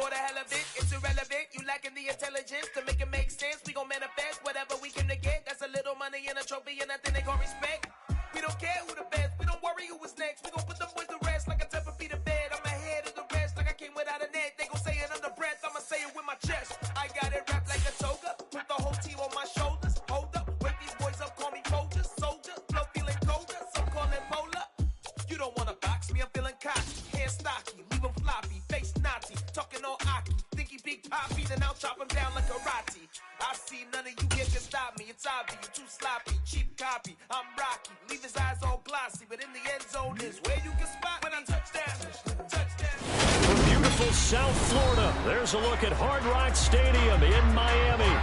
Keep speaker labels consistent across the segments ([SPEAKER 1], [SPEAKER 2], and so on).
[SPEAKER 1] for the hell of it. It's irrelevant. You lacking the intelligence to make it make sense. We gon' manifest whatever we came to get. That's a little money and a trophy and nothing they gon' respect. We don't care who the best. We don't worry who was next. We gon' put them boys to rest like a temper feet of bed. I'm ahead of the rest like I came without a net. They gon' say it under breath. I'ma say it with my chest. I got it wrapped like a toga. Put the whole team on my shoulders. Hold up. Wake these boys up. Call me Folgers. Soldier. Flow feeling colder. Some call it polar. You don't wanna box me. I'm feeling cocky. Hair stocky. Leave him floppy. Face Nazi. Talking all Aki. Think he big poppy. Then I'll chop him down like karate. I see none of you here can stop me. It's obvious. You too sloppy. Cheap copy. I'm Rocky. Leave his eyes all glossy. But in the end zone is where you can spot when I touch down. Touchdown.
[SPEAKER 2] From beautiful South Florida, there's a look at Hard Rock Stadium in Miami.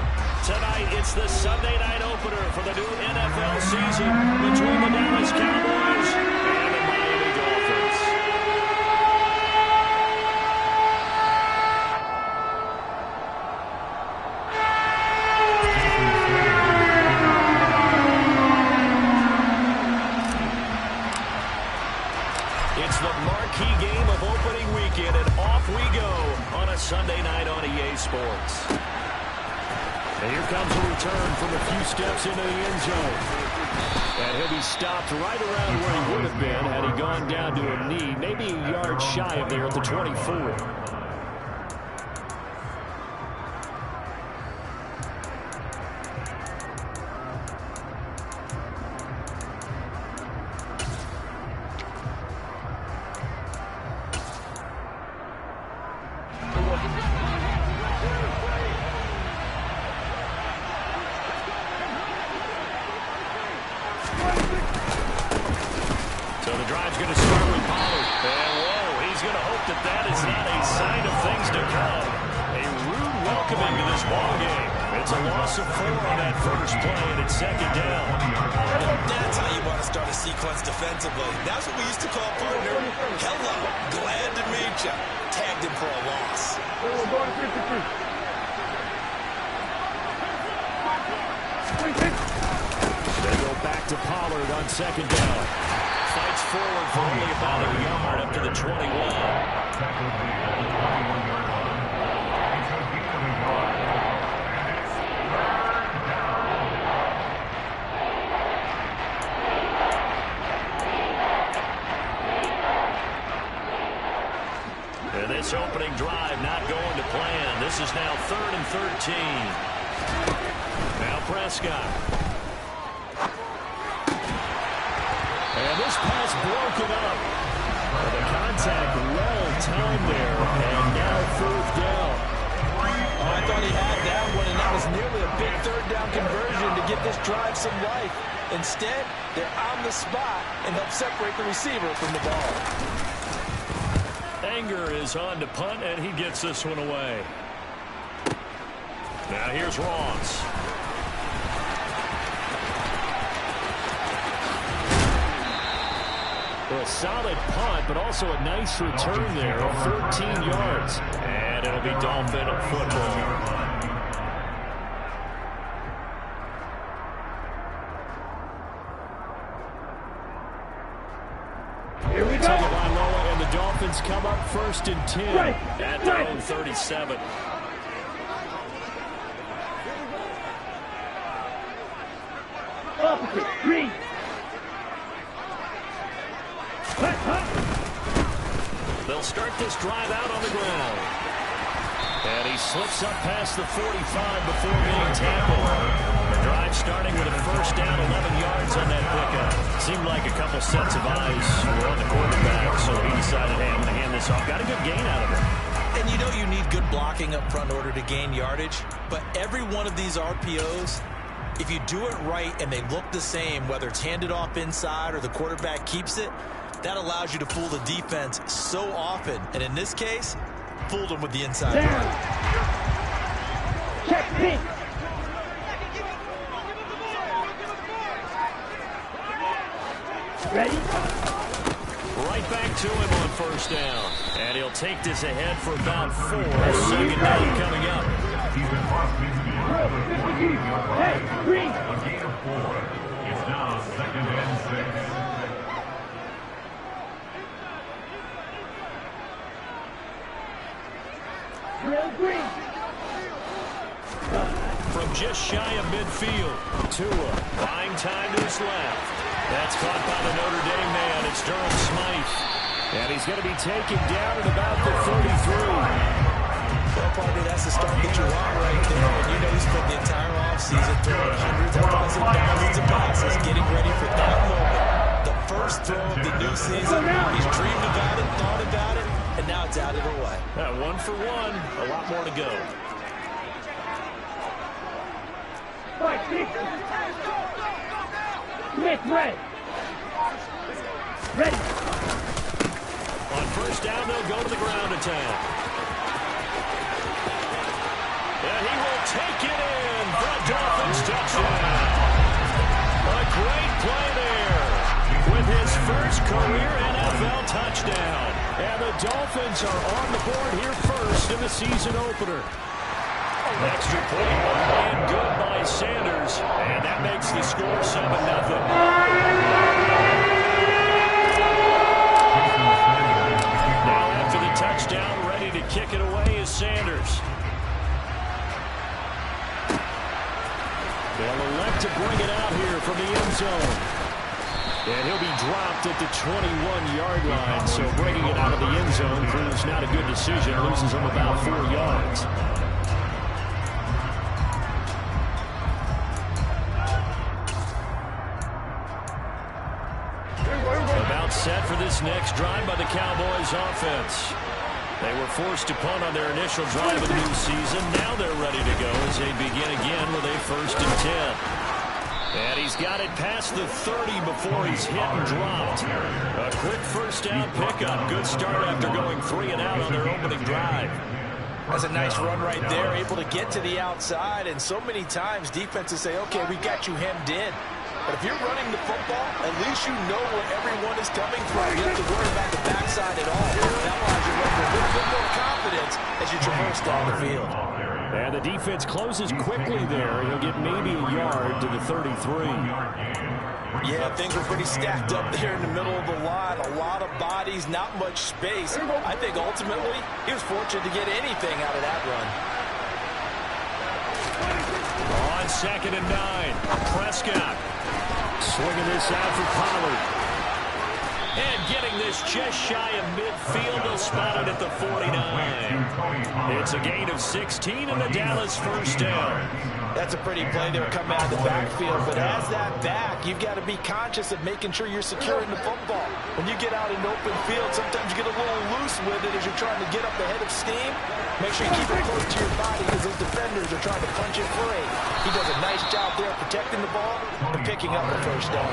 [SPEAKER 2] Tonight, it's the Sunday night opener for the new NFL season between the Dallas Cowboys and the Miami Dolphins. It's the marquee game of opening weekend, and off we go on a Sunday night on EA Sports. And here comes a return from a few steps into the end zone. And he'll be stopped right around where he would have been had he gone down to a knee, maybe a yard shy of there at the 24. So the drive's going to start with Pollard. And whoa, he's going to hope that that is not a sign of things to come. A rude welcoming to this ballgame. It's a loss of 4 on that first play, and it's second down.
[SPEAKER 3] That's how you want to start a sequence defensively. That's what we used to call partner. Hello, glad to meet you. Tagged him for a loss.
[SPEAKER 2] They go back to Pollard on second down. Fights forward for only about a yard up to the 21. And this opening drive not going to plan. This is now 3rd and 13. Now Prescott. And this pass broken up. The contact well-timed there, and now 4th down.
[SPEAKER 3] Oh, I thought he had that one, and that was nearly a big 3rd down conversion to give this drive some life. Instead, they're on the spot and help separate the receiver from the ball.
[SPEAKER 2] Anger is on to punt, and he gets this one away. Now here's Ross. A solid punt, but also a nice return there of 13 yards. And it'll be Dolphin football.
[SPEAKER 4] Here we go.
[SPEAKER 2] And the Dolphins come up 1st and 10 at their own 37.
[SPEAKER 4] Opposite, green.
[SPEAKER 2] They'll start this drive out on the ground. And he slips up past the 45 before being tackled. The drive starting with a 1st down, 11 yards on that pickup. Seemed like a couple sets of eyes were on the quarterback, so he decided, hey, I'm going to hand this off. Got a good gain out of it.
[SPEAKER 3] And you know you need good blocking up front in order to gain yardage, but every one of these RPOs, if you do it right and they look the same, whether it's handed off inside or the quarterback keeps it, that allows you to fool the defense so often. And in this case, fooled them with the inside run.
[SPEAKER 4] Check pink. Ready?
[SPEAKER 2] Right back to him on 1st down. And he'll take this ahead for about 4. 2nd down coming up.
[SPEAKER 4] Hey, green.
[SPEAKER 5] A gain of 4. It's now 2nd and 6.
[SPEAKER 4] Green.
[SPEAKER 2] From just shy of midfield, Tua buying time to his left. That's caught by the Notre Dame man. It's Durham Smythe. And he's going to be taken down at about the 33.
[SPEAKER 3] Well, partner, that's the start that you want right there. And you know he spent the entire offseason throwing hundreds of thousands of passes, getting ready for that moment. The first throw of the new season. He's dreamed about it, thought about it, and now it's out of the way.
[SPEAKER 2] 1 for 1. A lot more to go.
[SPEAKER 4] Smith, ready. Ready.
[SPEAKER 2] On first down, they'll go to the ground attack. And he will take it in for a Dolphins touchdown. A great play there with his first career NFL touchdown. And the Dolphins are on the board here first in the season opener. Extra point and good by Sanders. And that makes the score 7-0. Now after the touchdown, ready to kick it away is Sanders. They'll elect to bring it out here from the end zone. And he'll be dropped at the 21-yard line. So bringing it out of the end zone proves not a good decision. Loses him about 4 yards. About set for this next drive by the Cowboys offense. They were forced to punt on their initial drive of the new season. Now they're ready to go as they begin again with a 1st and 10. And he's got it past the 30 before he's hit and dropped. A quick first down pickup. Good start after going 3 and out on their opening drive.
[SPEAKER 3] That's a nice run right there, able to get to the outside. And so many times defenses say, okay, we got you hemmed in. But if you're running the football, at least you know where everyone is coming from. You don't have to worry about the backside at all. That allows you to run with a little bit more confidence as you traverse down the field.
[SPEAKER 2] And the defense closes quickly there. He'll get maybe a yard to the 33.
[SPEAKER 3] Yeah, things were pretty stacked up there in the middle of the line. A lot of bodies, not much space. I think ultimately he was fortunate to get anything out of that run.
[SPEAKER 2] On 2nd and 9, Prescott swinging this out for Pollard. And getting this just shy of midfield. They'll spot it at the 49. It's a gain of 16 and the Dallas first down.
[SPEAKER 3] That's a pretty play there coming out of the backfield. But as that back, you've got to be conscious of making sure you're securing the football. When you get out in open field, sometimes you get a little loose with it as you're trying to get up ahead of steam. Make sure you keep it close to your body because those defenders are trying to punch it free. He does a nice job there protecting the ball and picking up a first down.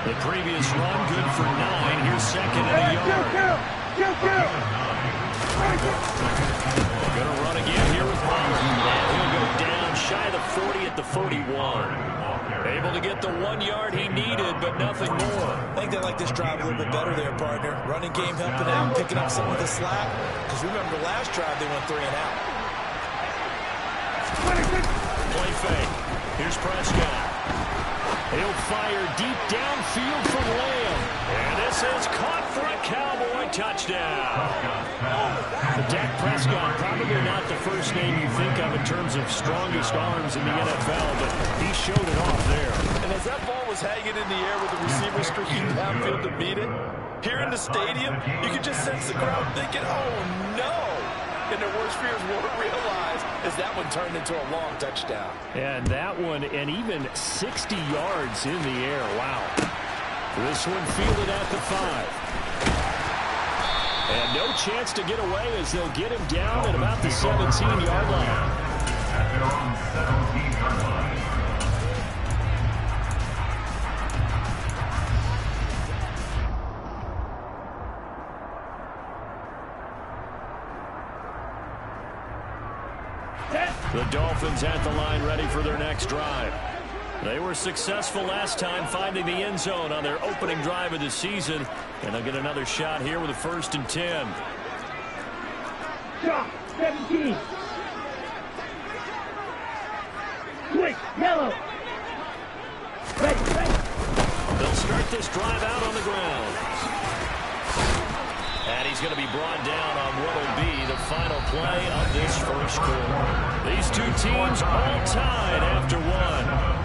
[SPEAKER 2] The previous run, good for 9. Here's 2nd and a yard. Going to run again here with Pollard. He'll go down shy of the 40 at the 41. Able to get the 1 yard he needed, but nothing more.
[SPEAKER 3] I think they like this drive a little bit better there, partner. Running game helping out, picking up some of the slack. Because remember, last drive they went 3 and out.
[SPEAKER 2] Play fake. Here's Prescott. He'll fire deep downfield from Lamb. And this is caught for a Cowboy touchdown. Dak Prescott, probably not the first name you think of in terms of strongest arms in the NFL, but he showed it off there.
[SPEAKER 3] And as that ball was hanging in the air with the receiver streaking downfield to beat it, here in the stadium, you could just sense the crowd thinking, oh no! And their worst fears weren't realized as that one turned into a long touchdown.
[SPEAKER 2] And that one, and even 60 yards in the air. Wow. This one fielded at the 5. And no chance to get away as they'll get him down at about the 17-yard line.
[SPEAKER 5] At their own 17-yard line.
[SPEAKER 2] The Dolphins at the line ready for their next drive. They were successful last time finding the end zone on their opening drive of the season. And they'll get another shot here with a 1st and 10.
[SPEAKER 4] Shot, 17. Quick, yellow. Ready.
[SPEAKER 2] They'll start this drive out on the ground. And he's going to be brought down on what will be the final play of this first quarter. These two teams all tied after one.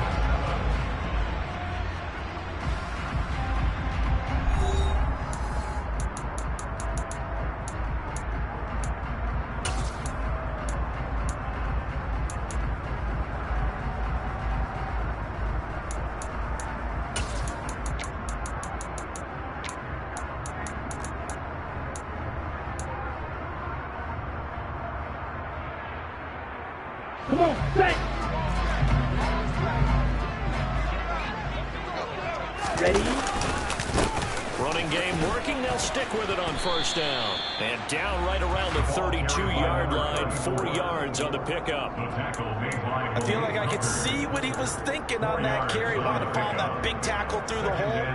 [SPEAKER 4] Come on, set. Ready?
[SPEAKER 2] Running game working. They'll stick with it on first down. And down right around the 32-yard line. 4 yards on the pickup.
[SPEAKER 3] I feel like I could see what he was thinking on that carry. Wound up on that big tackle through the hole.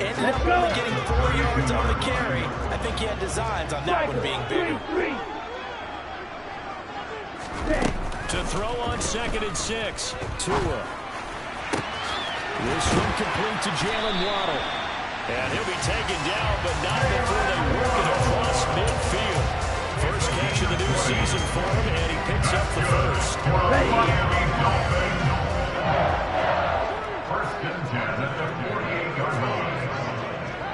[SPEAKER 3] Ended up only getting 4 yards on the carry. I think he had designs on that one being bigger.
[SPEAKER 2] To throw on 2nd and 6. Tua. This one complete to Jalen Waddle. And he'll be taken down, but not before they work it across midfield. First catch of the new season for him, and he picks up the first.
[SPEAKER 5] First and 10 at the 48-yard line.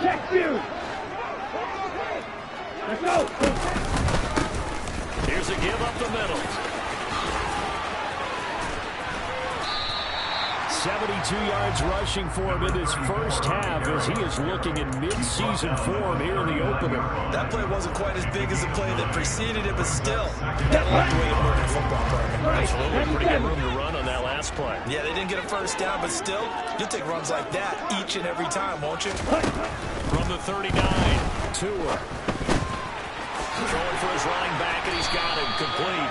[SPEAKER 4] Check you. Let's go.
[SPEAKER 2] Here's a give up the middle. 72 yards rushing for him in this first half as he is looking in mid-season form here in the opener.
[SPEAKER 3] That play wasn't quite as big as the play that preceded it, but still, that looked the way it moved in football program.
[SPEAKER 2] Absolutely, pretty good room to run on that last play.
[SPEAKER 3] Yeah, they didn't get a first down, but still, you'll take runs like that each and every time, won't you?
[SPEAKER 2] From the 39, Tua. Throwing for his running back, and he's got him complete.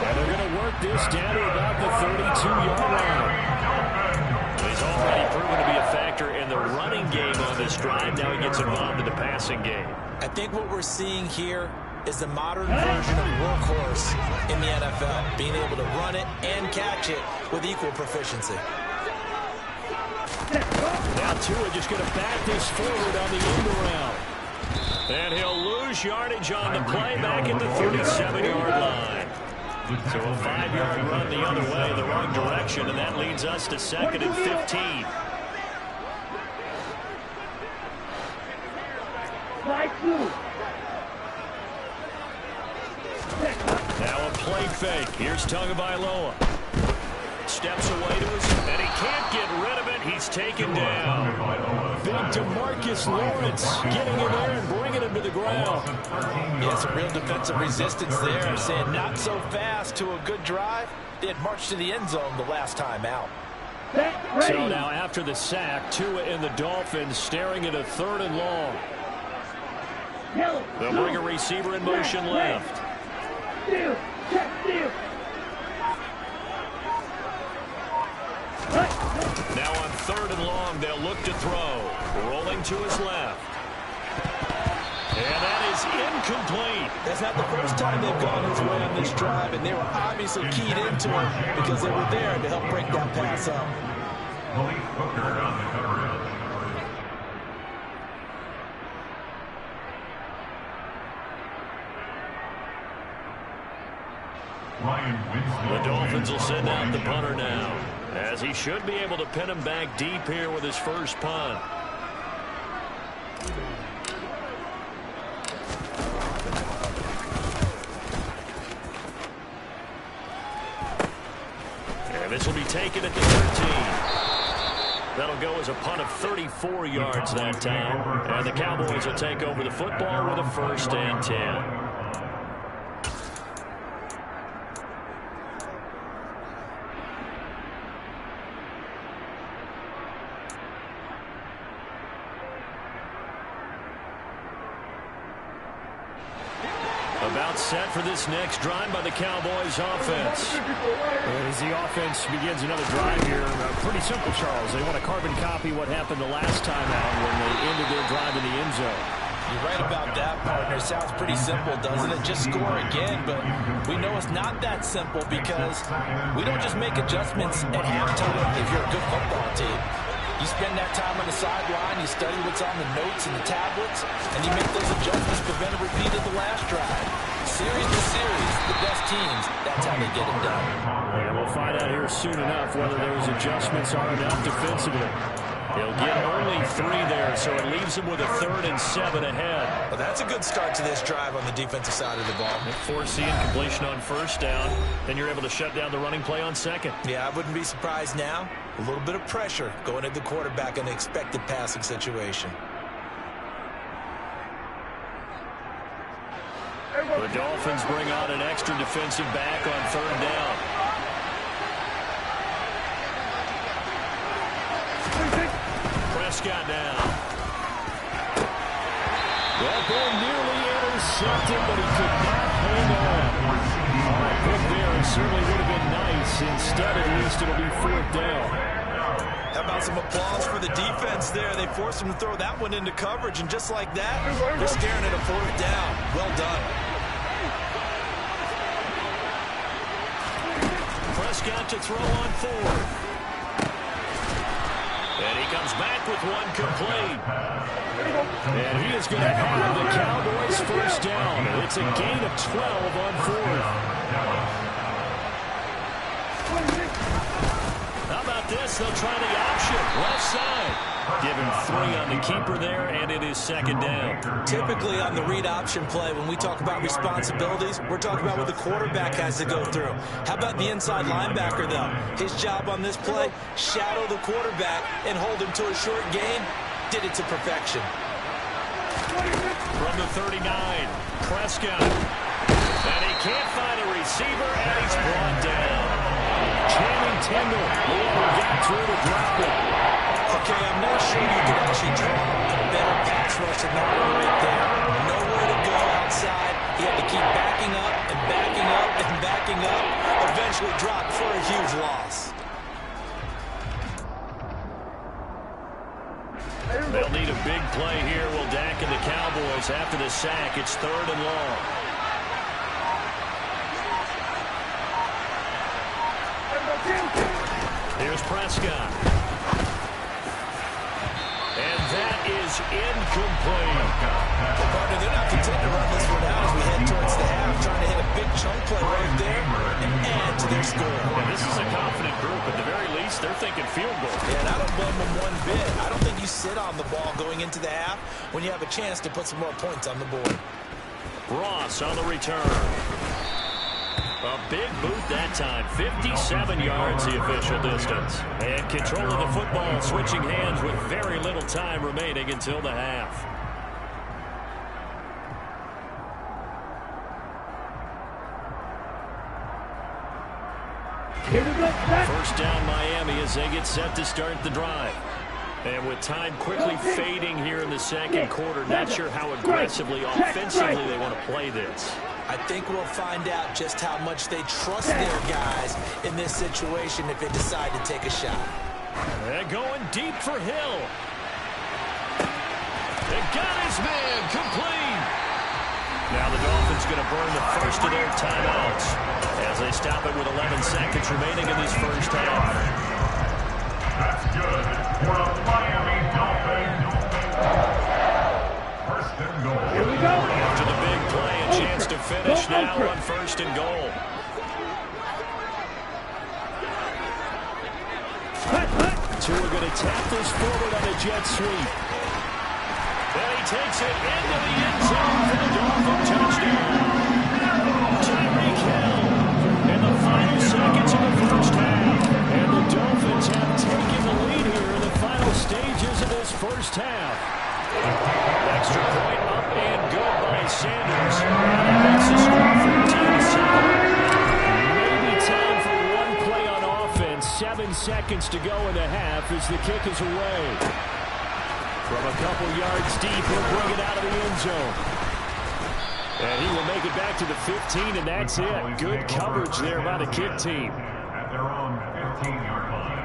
[SPEAKER 2] And they're going to work this down to about the 32-yard line. He's already proven to be a factor in the running game on this drive. Now he gets involved in the passing game.
[SPEAKER 3] I think what we're seeing here is the modern version of workhorse in the NFL, being able to run it and catch it with equal proficiency.
[SPEAKER 2] Now Tua just going to back this forward on the end around. And he'll lose yardage on the play back at the 37-yard line. So a 5-yard run the other way, the wrong direction, and that leads us to 2nd and 15. Now a play fake. Here's Tagovailoa. Steps away to his, and he can't get rid of it. He's taken down. Big DeMarcus Lawrence getting in there and bringing him to the ground.
[SPEAKER 3] Yeah, some real defensive resistance there, saying not so fast to a good drive. They had marched to the end zone the last time out.
[SPEAKER 2] So now after the sack, Tua and the Dolphins staring at a 3rd and long. They'll bring a receiver in motion left. Now on 3rd and long, they'll look to throw. Rolling to his left. And that is incomplete.
[SPEAKER 3] That's not the first time they've gone his way on this drive, and they were obviously keyed into it because they were there to help break that pass up.
[SPEAKER 5] Malik Hooker on the coverage.
[SPEAKER 2] The Dolphins will send out the punter now, as he should be able to pin him back deep here with his first punt. And this will be taken at the 13. That'll go as a punt of 34 yards that time. And the Cowboys will take over the football with a 1st and 10. About set for this next drive by the Cowboys offense. As the offense begins another drive here, pretty simple, Charles. They want to carbon copy what happened the last time out when they ended their drive in the end zone.
[SPEAKER 3] You're right about that, partner. Sounds pretty simple, doesn't it? Just score again, but we know it's not that simple because we don't just make adjustments at halftime if you're a good football team. You spend that time on the sideline, you study what's on the notes and the tablets, and you make those adjustments to prevent a repeat of the last drive. Series to series, the best teams, that's how they get it done.
[SPEAKER 2] And we'll find out here soon enough whether those adjustments are enough defensively. He'll get only 3 there, so it leaves him with a 3rd and 7 ahead.
[SPEAKER 3] Well, that's a good start to this drive on the defensive side of the ball.
[SPEAKER 2] Forcing completion on 1st down, then you're able to shut down the running play on 2nd.
[SPEAKER 3] Yeah, I wouldn't be surprised now. A little bit of pressure going at the quarterback in the expected passing situation.
[SPEAKER 2] The Dolphins bring on an extra defensive back on 3rd down. Prescott now. That ball nearly intercepted, but he could not hang on. All right, pick there, and certainly would have been nice. Instead, at least it'll be 4th down.
[SPEAKER 3] How about some applause for the defense there? They forced him to throw that one into coverage, and just like that, they're staring at a 4th down. Well done.
[SPEAKER 2] Prescott to throw on 4th. And he comes back with one complete. And he is going to have the Cowboys' 1st down. It's a gain of 12 on 4th. How about this? They'll try the option. Left side. Give him 3 on the keeper there, and it is 2nd down.
[SPEAKER 3] Typically on the read option play, when we talk about responsibilities, we're talking about what the quarterback has to go through. How about the inside linebacker, though? His job on this play, shadow the quarterback and hold him to a short gain. Did it to perfection.
[SPEAKER 2] From the 39, Prescott. And he can't find a receiver, and he's brought down. Channing Tindall, whoever got through to drop it.
[SPEAKER 3] Okay, I'm not sure you can actually draw a better pass rush than that one right there. Nowhere to go outside. He had to keep backing up and backing up and backing up. Eventually dropped for a huge loss.
[SPEAKER 2] They'll need a big play here. Will Dak and the Cowboys after the sack. It's 3rd and long. Here's Prescott. And that is incomplete.
[SPEAKER 3] Well, partner, they're not content to run this one out as we head towards the half, trying to hit a big chunk play right there and add to their score.
[SPEAKER 2] And this is a confident group. At the very least, they're thinking field goal.
[SPEAKER 3] Yeah, and I don't blame them one bit. I don't think you sit on the ball going into the half when you have a chance to put some more points on the board.
[SPEAKER 2] Ross on the return. A big boot that time. 57 yards the official distance. And control of the football, switching hands with very little time remaining until the half. First down Miami as they get set to start the drive. And with time quickly fading here in the 2nd quarter, not sure how aggressively, offensively they want to play this.
[SPEAKER 3] I think we'll find out just how much they trust their guys in this situation if they decide to take a shot.
[SPEAKER 2] They're going deep for Hill. They got his man complete. Now the Dolphins going to burn the first of their timeouts as they stop it with 11 seconds remaining in this first half.
[SPEAKER 5] That's good for the Miami Dolphins. 1st and goal.
[SPEAKER 4] Here we go.
[SPEAKER 2] After the big play, a chance to finish now on 1st and goal. Tua going to tap this forward on a jet sweep. And he takes it into the end zone for the Dolphin touchdown. Tyreek Hill in the final seconds of the first half. And the Dolphins have taken the lead here in the final stages of this first half. Extra point up and good by Sanders. And it makes the score 14-7. Maybe time for one play on offense. 7 seconds to go in the half as the kick is away. From a couple yards deep, he'll bring it out of the end zone. And he will make it back to the 15, and that's it. Good coverage there by the kick team.
[SPEAKER 5] At their own 15-yard line.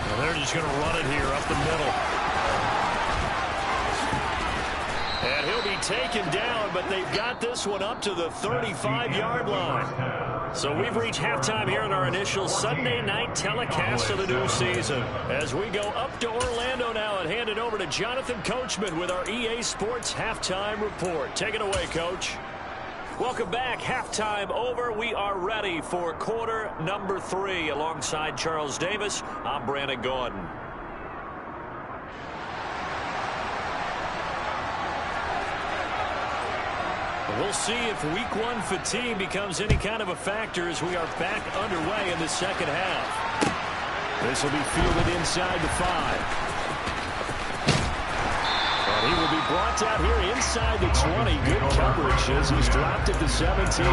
[SPEAKER 2] Well, they're just going to run it here up the middle. And he'll be taken down, but they've got this one up to the 35-yard line. So we've reached halftime here in our initial Sunday night telecast of the new season. As we go up to Orlando now and hand it over to Jonathan Coachman with our EA Sports Halftime Report. Take it away, Coach. Welcome back. Halftime over. We are ready for quarter number 3. Alongside Charles Davis, I'm Brandon Gordon. We'll see if week 1 fatigue becomes any kind of a factor as we are back underway in the second half. This will be fielded inside the 5. And he will be brought out here inside the 20. Good coverage as he's dropped at the 17.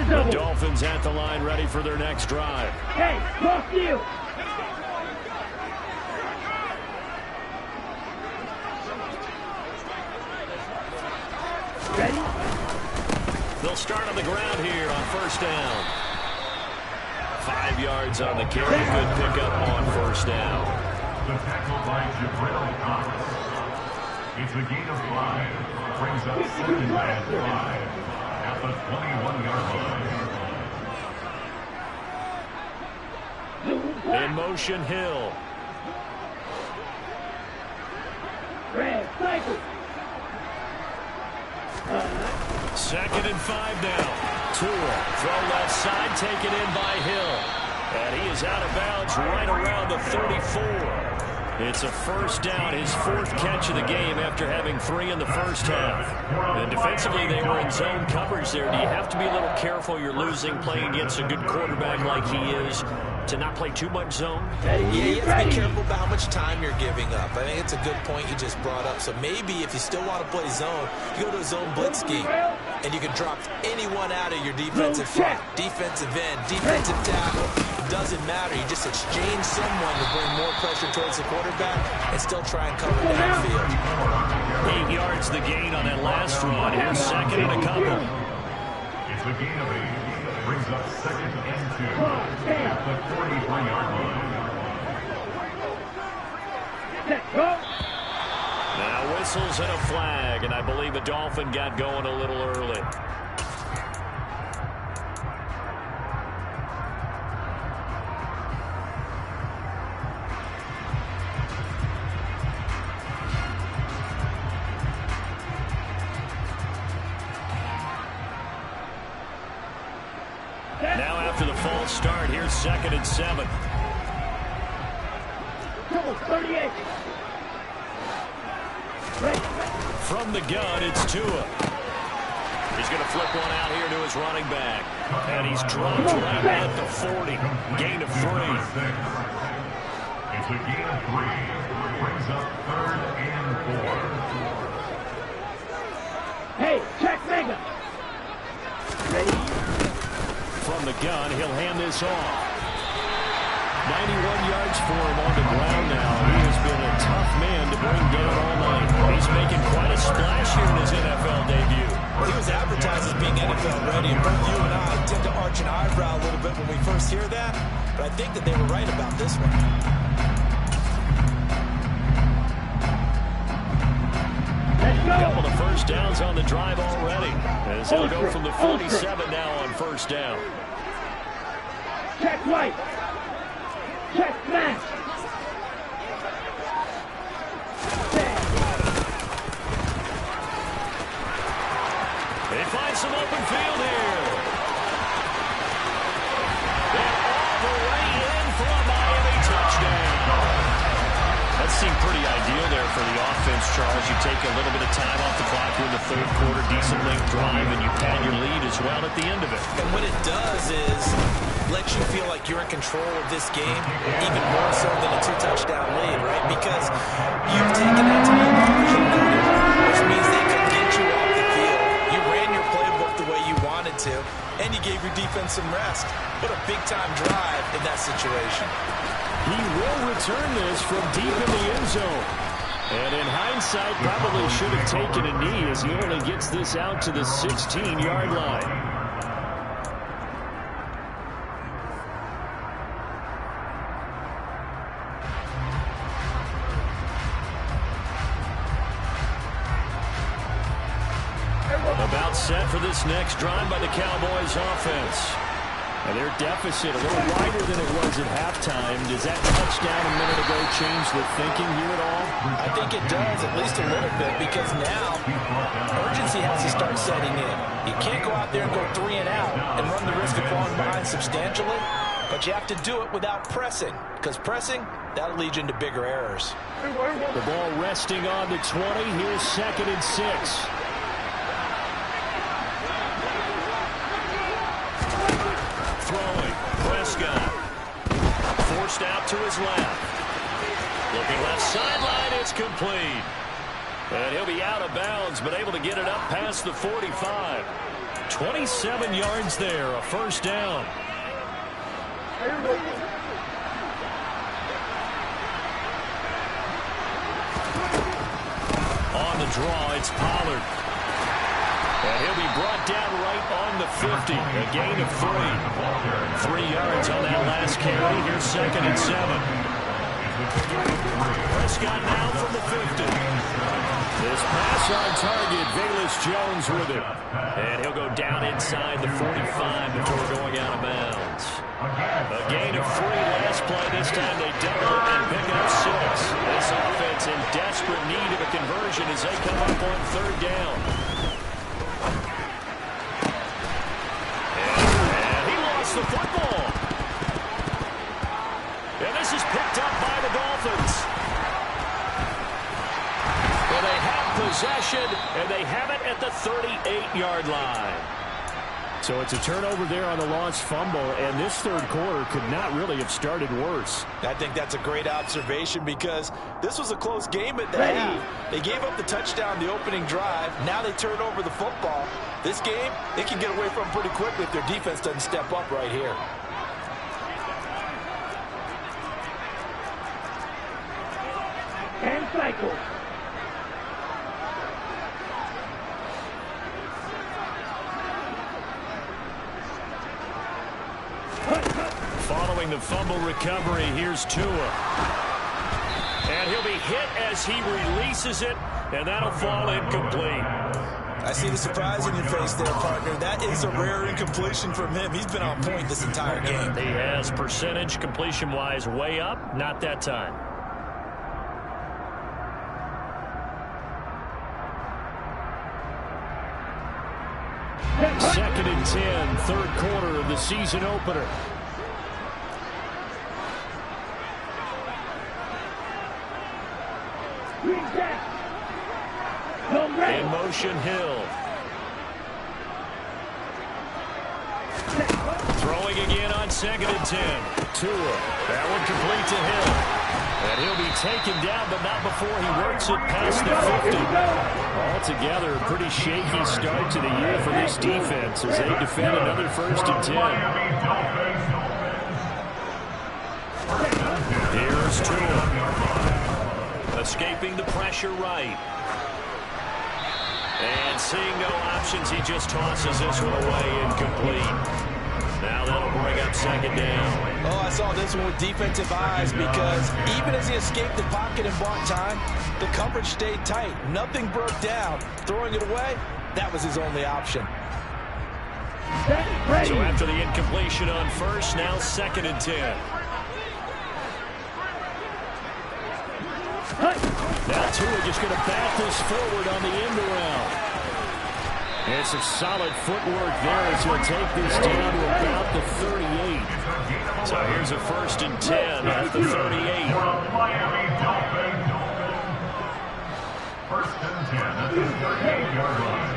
[SPEAKER 2] The Dolphins at the line, ready for their next drive.
[SPEAKER 4] Hey, cross you. Ready?
[SPEAKER 2] They'll start on the ground here on first down. 5 yards on the carry. Good pickup on first down.
[SPEAKER 5] The tackle by Jabril Thomas. It's a gain of 5. Brings up 2nd and 5 at the 21-yard line.
[SPEAKER 2] In motion, Hill.
[SPEAKER 4] Red, cycle.
[SPEAKER 2] 2nd and 5 now. Tua, throw left side, taken in by Hill. And he is out of bounds right around the 34. It's a first down, his 4th catch of the game after having 3 in the first half. And defensively, they were in zone coverage there. Do you have to be a little careful? You're losing playing against a good quarterback like he is to not play too much zone?
[SPEAKER 3] Yeah, you have to be careful about how much time you're giving up. I think it's a good point you just brought up. So maybe if you still want to play zone, you go to a zone blitz scheme, and you can drop anyone out of your defensive front, defensive end, defensive tackle. It doesn't matter. You just exchange someone to bring more pressure towards the quarterback and still try and cover downfield.
[SPEAKER 2] 8 yards the gain on that last run. Here's 2nd and a couple.
[SPEAKER 5] It's a gain of 8. Brings up 2nd and 2 at the 43-yard line.
[SPEAKER 2] Now whistles and a flag, and I believe a Dolphin got going a little early. Now after the false start, here's 2nd and 7.
[SPEAKER 4] 38.
[SPEAKER 2] From the gun, it's Tua. He's going to flip one out here to his running back. And he's dropped right at the 40. Gain of 3.
[SPEAKER 5] It's a gain of 3. Brings up 3rd and 4.
[SPEAKER 4] Hey, check mega. Ready?
[SPEAKER 2] From the gun, he'll hand this off. 91 yards for him on the ground now. He has been a tough man to bring down all night. He's making quite a splash here in his NFL debut.
[SPEAKER 3] Well, he was advertised as being NFL ready, and both you and I tend to arch an eyebrow a little bit when we first hear that, but I think that they were right about this one.
[SPEAKER 2] A couple of first downs on the drive already, as he'll go from the 47 now on first down.
[SPEAKER 4] Check right. Check smash.
[SPEAKER 2] They find some open field here. And all the way in for a Miami touchdown. That seemed pretty ideal there for the offense, Charles. You take a little bit of time off the clock here in the 3rd quarter, decent length drive, and you pad your lead as well at the end of it.
[SPEAKER 3] And what it does is let you feel like you're in control of this game, even more so than a 2-touchdown lead, right? Because you've taken that time off, as you noted, which means they can get you off the field. You ran your playbook the way you wanted to, and you gave your defense some rest. What a big-time drive in that situation.
[SPEAKER 2] He will return this from deep in the end zone. And in hindsight, probably should have taken a knee as he only gets this out to the 16-yard line. It's set for this next drive by the Cowboys offense. And their deficit a little wider than it was at halftime. Does that touchdown a minute ago change the thinking here at all?
[SPEAKER 3] I think it does, at least a little bit, because now urgency has to start setting in. You can't go out there and go 3 and out and run the risk of falling behind substantially, but you have to do it without pressing, because pressing, that'll lead you into bigger errors.
[SPEAKER 2] The ball resting on the 20. Here's 2nd and 6. Throwing. Prescott. Forced out to his left. Looking left sideline. It's complete. And he'll be out of bounds, but able to get it up past the 45. 27 yards there. A first down. On the draw, it's Pollard. And he'll be brought down right on the 50. A gain of 3. 3 yards on that last carry. Here's 2nd and 7. Prescott now from the 50. This pass on target. Velus Jones with it. And he'll go down inside the 45 before going out of bounds. A gain of 3 last play. This time they double it and pick up 6. This offense in desperate need of a conversion as they come up on 3rd down. And he lost the football. And this is picked up by the Dolphins. Well, they have possession, and they have it at the 38-yard line. So it's a turnover there on the lost fumble, and this 3rd quarter could not really have started worse.
[SPEAKER 3] I think that's a great observation because this was a close game at the half. They gave up the touchdown the opening drive. Now they turn over the football. This game, they can get away from pretty quickly if their defense doesn't step up right here.
[SPEAKER 4] And cycle.
[SPEAKER 2] Following the fumble recovery, here's Tua. And he'll be hit as he releases it, and that'll fall incomplete.
[SPEAKER 3] I see the surprise in your face there, partner. That is a rare incompletion from him. He's been on point this entire game.
[SPEAKER 2] He has percentage completion-wise way up, not that time. Second and 10, 3rd quarter of the season opener. In motion, Hill. Throwing again on 2nd and 10. Tua. That one complete to Hill. And he'll be taken down, but not before he works it past the 50. Altogether, a pretty shaky start to the year for this defense as they defend another 1st and 10. Here's Tua. Escaping the pressure right. And seeing no options, he just tosses this one away incomplete. Now that'll bring up 2nd down.
[SPEAKER 3] Oh, I saw this one with defensive eyes because even as he escaped the pocket and bought time, the coverage stayed tight. Nothing broke down. Throwing it away, that was his only option.
[SPEAKER 2] So after the incompletion on 1st, now 2nd and 10. Now Tua just going to bat this forward on the end around. And some solid footwork there as he'll take this down to about the 38. So here's a 1st and 10 at the 38.
[SPEAKER 5] Miami Dolphins. 1st and 10 at the 38-yard line.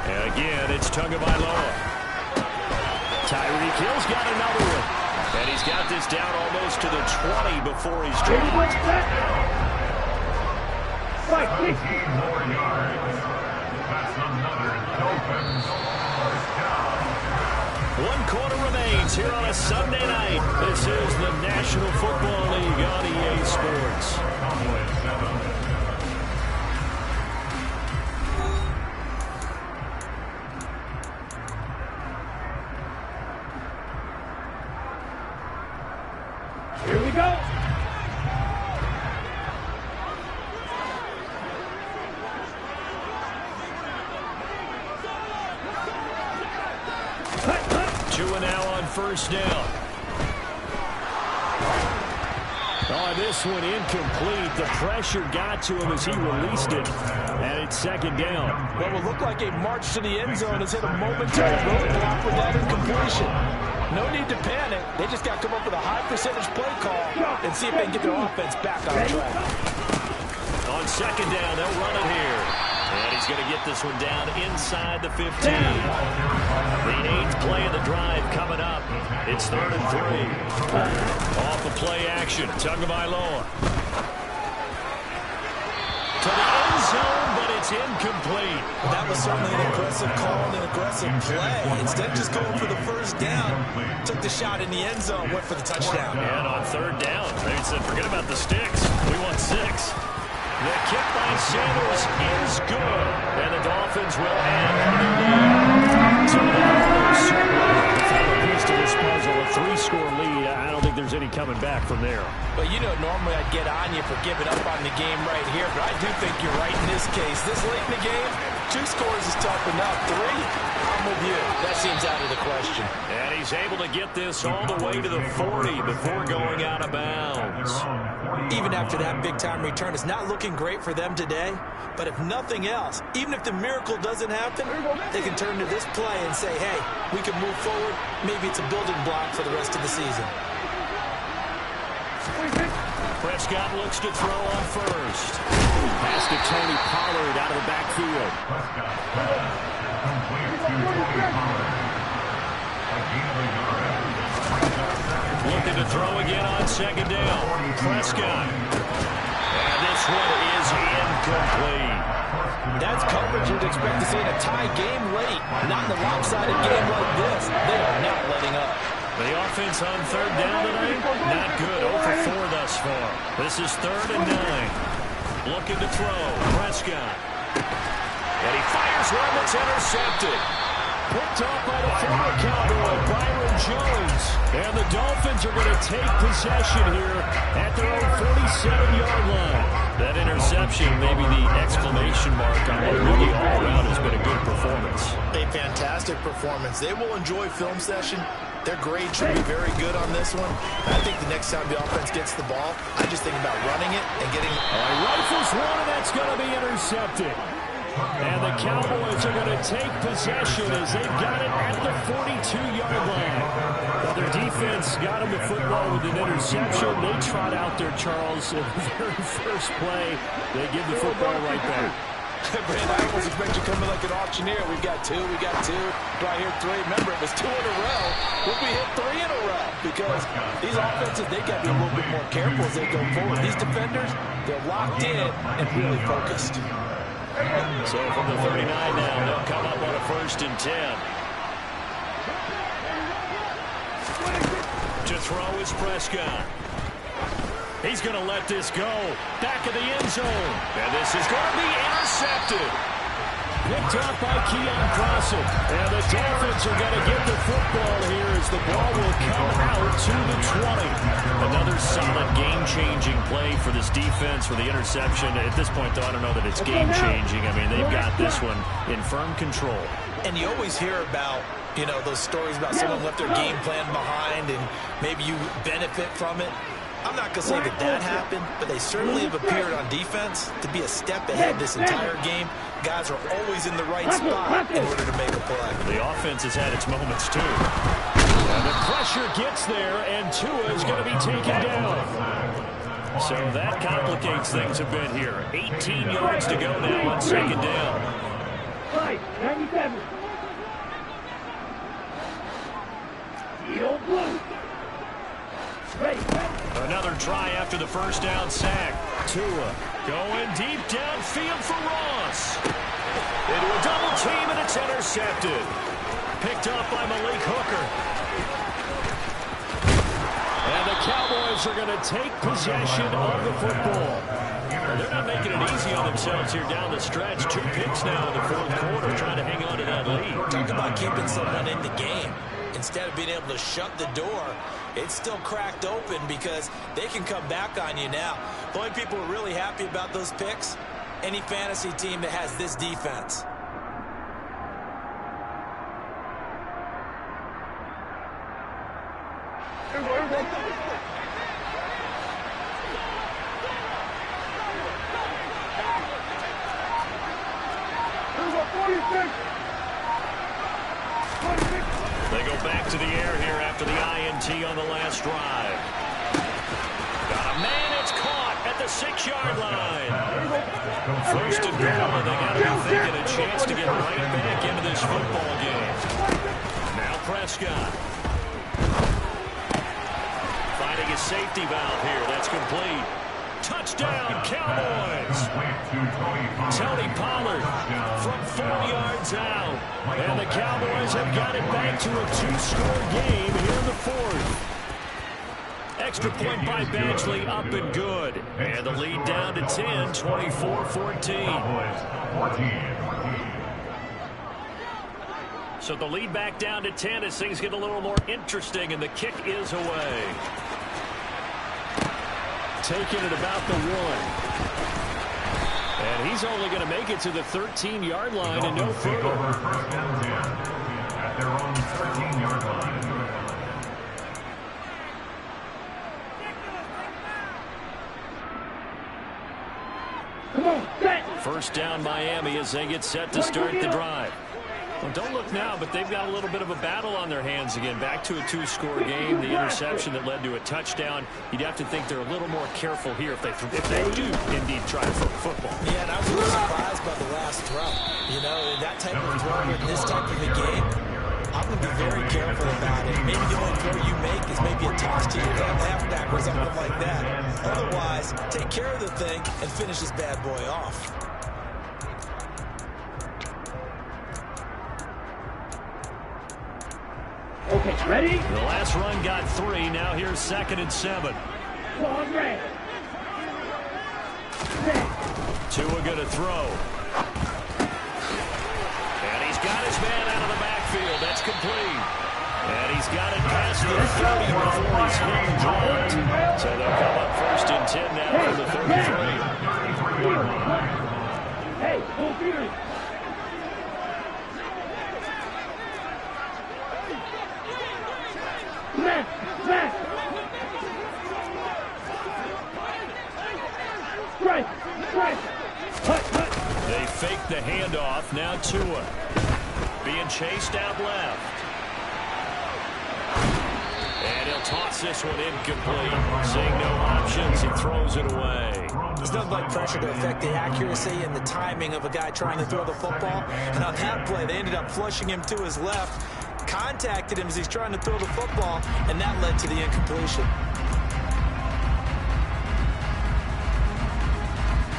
[SPEAKER 2] And again, it's Tagovailoa. Tyreek Hill's got another one. And he's got this down almost to the 20 before he's dropped.
[SPEAKER 5] 17 more yards. That's another Dolphins first down.
[SPEAKER 2] 1 quarter remains here on a Sunday night. This is the National Football League on EA Sports.
[SPEAKER 4] Here we go.
[SPEAKER 2] first down. Oh, this one incomplete. The pressure got to him as he released it, and it's second down.
[SPEAKER 3] What will look like a march to the end zone has hit a momentary roadblock with that incompletion. No need to panic. They just got to come up with a high percentage play call and see if they can get their offense back on track.
[SPEAKER 2] On second down, they'll run it here. And he's going to get this one down inside the 15. The 8th play of the drive coming up. It's 3rd and 3. Off the play action. Tagovailoa. To the end zone, but it's incomplete.
[SPEAKER 3] That was certainly an aggressive call and an aggressive play. Instead of just going for the first down, took the shot in the end zone, went for the touchdown.
[SPEAKER 2] And on 3rd down, they said, forget about the sticks. We want 6. The kick by Sanders is good, and the Dolphins will add their lead. So the final piece to this puzzle, a 3-score lead. I don't think there's any coming back from there.
[SPEAKER 3] Well, you know, normally I'd get on you for giving up on the game right here, but I do think you're right in this case. This late in the game, 2 scores is tough enough. 3, I'm with you. That seems out of the question.
[SPEAKER 2] And he's able to get this all the way to the 40 before going out of bounds.
[SPEAKER 3] Even after that big-time return, it's not looking great for them today. But if nothing else, even if the miracle doesn't happen, they can turn to this play and say, hey, we can move forward. Maybe it's a building block for the rest of the season.
[SPEAKER 2] Prescott looks to throw on first. Pass to Tony Pollard out of the backfield. Looking to throw again on second down. Prescott. And this one is incomplete.
[SPEAKER 3] That's coverage you'd expect to see in a tie game late. Not in a lopsided game like this. They are not letting up.
[SPEAKER 2] The offense on 3rd down tonight, not good. 0 for 4 thus far. This is 3rd and 9. Looking to throw. Prescott. And he fires one that's intercepted. Picked off by the former Cowboy, Byron Jones. And the Dolphins are going to take possession here at their own 47-yard line. That interception, maybe the exclamation mark on what really all around has been a good performance.
[SPEAKER 3] A fantastic performance. They will enjoy film session. Their grade should be very good on this one. I think the next time the offense gets the ball, I just think about running it and getting...
[SPEAKER 2] Rifles one, and that's going to be intercepted. And the Cowboys are going to take possession as they've got it at the 42-yard line. Well, their defense got them the football with an interception. They trot out there, Charles, in the very first play. They give the football right back.
[SPEAKER 3] Brand, I almost expect you coming like an auctioneer. We've got 2, we got 2. Do I hear 3? Remember, it was 2 in a row. Would we hit 3 in a row? Because these offenses, they got to be a little bit more careful as they go forward. These defenders, they're locked in and really focused.
[SPEAKER 2] So from the 39 now, they'll come up on a 1st and 10. To throw is Prescott. He's going to let this go. Back of the end zone. And this is going to be intercepted. Picked up by Keon Crossett. And the Dolphins are going to get the football here as the ball will come out to the 20. Another solid game-changing play for this defense for the interception. At this point, though, I don't know that it's game-changing. I mean, they've got this one in firm control.
[SPEAKER 3] And you always hear about, you know, those stories about someone left their game plan behind and maybe you benefit from it. I'm not going to say that that happened, but they certainly have appeared on defense to be a step ahead this entire game. Guys are always in the right spot in order to make a play.
[SPEAKER 2] The offense has had its moments, too. And the pressure gets there, and Tua is going to be taken down. So that complicates things a bit here. 18 yards to go now on second down.
[SPEAKER 4] 97. Yellow blue.
[SPEAKER 2] Another try after the first down sack. Tua going deep downfield for Ross. Into a double team, and it's intercepted. Picked up by Malik Hooker. And the Cowboys are going to take possession of the football. Well, they're not making it easy on themselves here down the stretch. 2 picks now in the 4th quarter, trying to hang on to that lead.
[SPEAKER 3] Talk about keeping someone in the game. Instead of being able to shut the door, it's still cracked open because they can come back on you now. The only people who are really happy about those picks, any fantasy team that has this defense.
[SPEAKER 2] to the air here after the INT on the last drive. Got a man, it's caught at the 6-yard line. First and goal, and they got to be thinking a chance to get right back into this football game. Now Prescott. Finding a safety valve here. That's complete. Touchdown, Cowboys. Tony Pollard from 4 yards out. And the Cowboys have got it back to a 2-score game here in the 4th. Extra point by Badgley, up and good. And the lead down to 10, 24-14. So the lead back down to 10 as things get a little more interesting, and the kick is away. Taking it about the 1. And he's only going to make it to the 13-yard line and no further.
[SPEAKER 5] At their own 13-yard line.
[SPEAKER 2] First down Miami as they get set to start the drive. Well, don't look now, but they've got a little bit of a battle on their hands again. Back to a 2-score game. The interception that led to a touchdown. You'd have to think they're a little more careful here if they do indeed try to throw football.
[SPEAKER 3] Yeah, and I was a little surprised by the last throw. You know, that type of throw in this type of a game, I'm going to be very careful about it. Maybe the only throw you make is maybe a toss to your halfback or something like that. Otherwise, take care of the thing and finish this bad boy off.
[SPEAKER 4] Okay, ready?
[SPEAKER 2] The last run got 3. Now here's 2nd and 7. Tua going to throw. And he's got his man out of the backfield. That's complete. And he's got it past the 30 before he's hit and dropped. So they'll come up 1st and 10 now from the 33.
[SPEAKER 4] Hey, full fury.
[SPEAKER 2] They fake the handoff. Now Tua being chased out left. And he'll toss this one incomplete. Seeing no options, he throws it away.
[SPEAKER 3] There's nothing like pressure to affect the accuracy and the timing of a guy trying to throw the football. And on that play, they ended up flushing him to his left. Contacted him as he's trying to throw the football, and that led to the incompletion.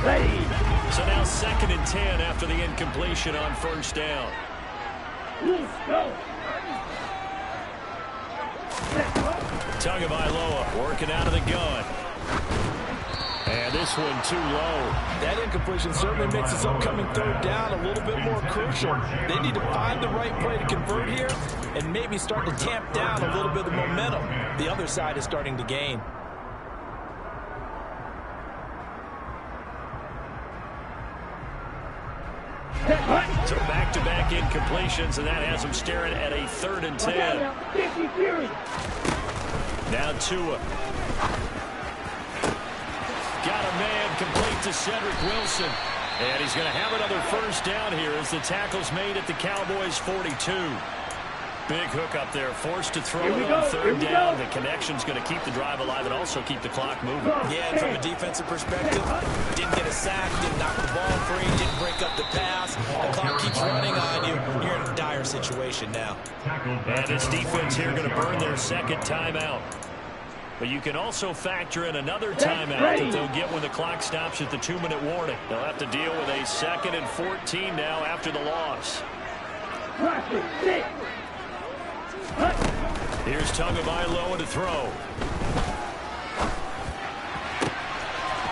[SPEAKER 4] Ready.
[SPEAKER 2] So now 2nd and 10 after the incompletion on 1st down.
[SPEAKER 4] Let's go.
[SPEAKER 2] Tagovailoa working out of the gun. And this one too low.
[SPEAKER 3] That incompletion certainly makes this upcoming 3rd down a little bit more crucial. They need to find the right play to convert here and maybe start to tamp down a little bit of the momentum. The other side is starting to gain.
[SPEAKER 2] So back-to-back incompletions, and that has them staring at a 3rd and 10. Now Tua. Got a man complete to Cedric Wilson. And he's going to have another 1st down here as the tackle's made at the Cowboys' 42. Big hook up there, forced to throw it on 3rd down. The connection's going to keep the drive alive and also keep the clock moving.
[SPEAKER 3] Yeah, and from a defensive perspective, didn't get a sack, didn't knock the ball free, didn't break up the pass. The clock keeps running on you. You're in a dire situation now.
[SPEAKER 2] And this defense here going to burn their 2nd timeout. But you can also factor in another timeout that they'll get when the clock stops at the 2-minute warning. They'll have to deal with a 2nd and 14 now after the loss. Here's Tagovailoa to throw.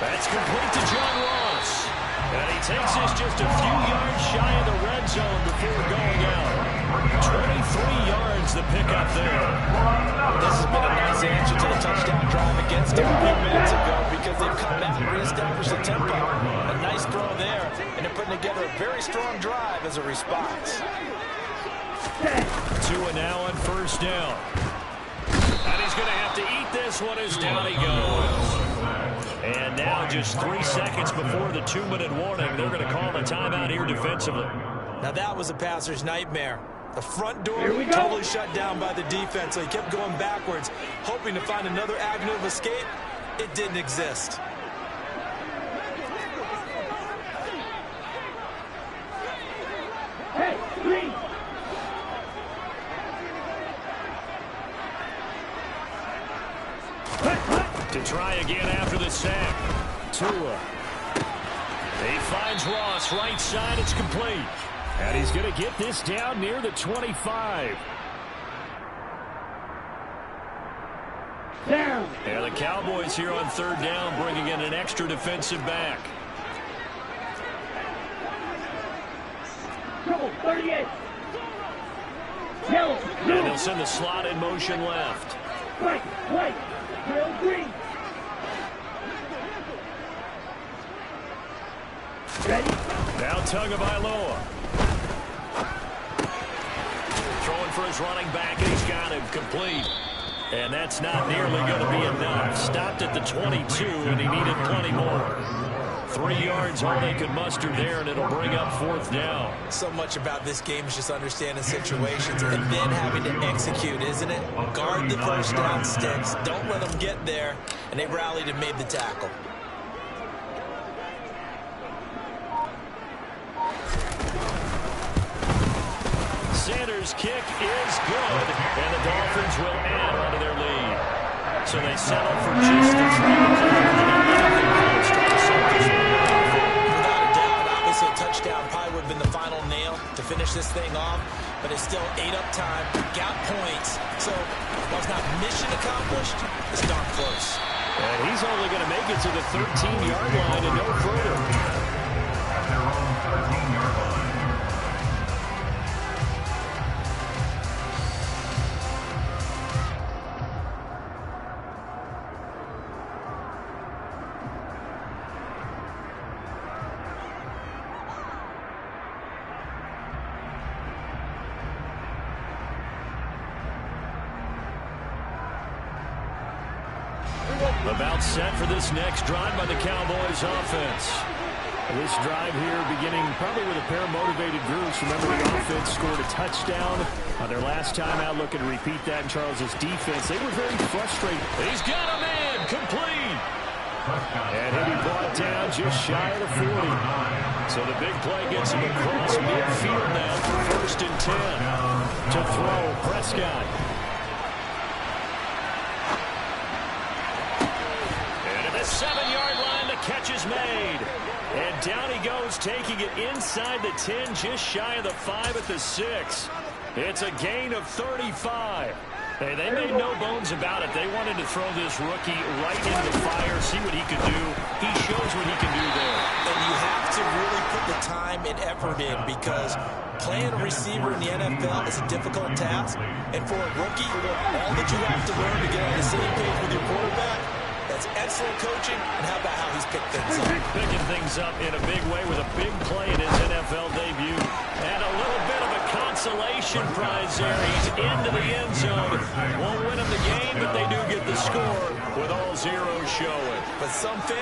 [SPEAKER 2] That's complete to John Ross. And he takes this just a few yards shy of the red zone before going out. 23 yards the pickup there.
[SPEAKER 3] This has been a nice answer to the touchdown drive against them a few minutes ago because they've come back and reestablished the tempo. A nice throw there, and they're putting together a very strong drive as a response.
[SPEAKER 2] Tua now on 1st down. And he's going to have to eat this one as down he goes. And now just 3 seconds before the 2-minute warning, they're going to call a timeout here defensively.
[SPEAKER 3] Now that was a passer's nightmare. The front door
[SPEAKER 4] Here we go.
[SPEAKER 3] totally shut down by the defense, so he kept going backwards, hoping to find another avenue of escape. It didn't exist.
[SPEAKER 4] Hey, green.
[SPEAKER 2] To try again after the sack. Tua. He finds Ross right side. It's complete. And he's going to get this down near the 25.
[SPEAKER 4] Down.
[SPEAKER 2] And the Cowboys here on third down bringing in an extra defensive back.
[SPEAKER 4] Trouble 38. Yellow.
[SPEAKER 2] And they'll send the slot in motion left.
[SPEAKER 4] Right. White. Trail green. Ready?
[SPEAKER 2] Now Tagovailoa. Throwing for his running back, and he's got him complete. And that's not nearly going to be enough. Stopped at the 22, and he needed plenty more. 3 yards, all they could muster there, and it'll bring up fourth down.
[SPEAKER 3] So much about this game is just understanding situations and then having to execute, isn't it? Guard the first down sticks. Don't let them get there. And they rallied and made the tackle.
[SPEAKER 2] Sanders' kick is good, and the Dolphins will add on to their lead. So they settle for just the 3
[SPEAKER 3] Without a doubt, obviously a touchdown probably would have been the final nail to finish this thing off, but it's still ate up time, got points. So while it's not mission accomplished, it's darn close.
[SPEAKER 2] And he's only going to make it to the 13-yard line and no further.
[SPEAKER 5] At their own 13-yard line.
[SPEAKER 2] About set for this next drive by the Cowboys offense. This drive here beginning probably with a pair of motivated groups. Remember, the offense scored a touchdown on their last time out, looking to repeat that in Charles's defense. They were very frustrated. He's got a man complete. And he'll be brought down just shy of the 40. So the big play gets him across midfield now for 1st and 10. To throw, Prescott. And at the 7-yard line, the catch is made. And down he goes, taking it inside the 10, just shy of the 5 at the 6. It's a gain of 35. Hey, they made no bones about it. They wanted to throw this rookie right into the fire, see what he could do. He shows what he can do there.
[SPEAKER 3] And you have to really put the time and effort in, because playing a receiver in the NFL is a difficult task. And for a rookie, all that you have to learn to get on the same page with your quarterback, that's excellent coaching. And how about how he's picked things up?
[SPEAKER 2] Picking things up in a big way with a big play in his NFL debut. And a little bit of a consolation prize there. He's into the end zone. Won't win him the game, but they do get the score with all zeros showing.
[SPEAKER 3] But some fantasy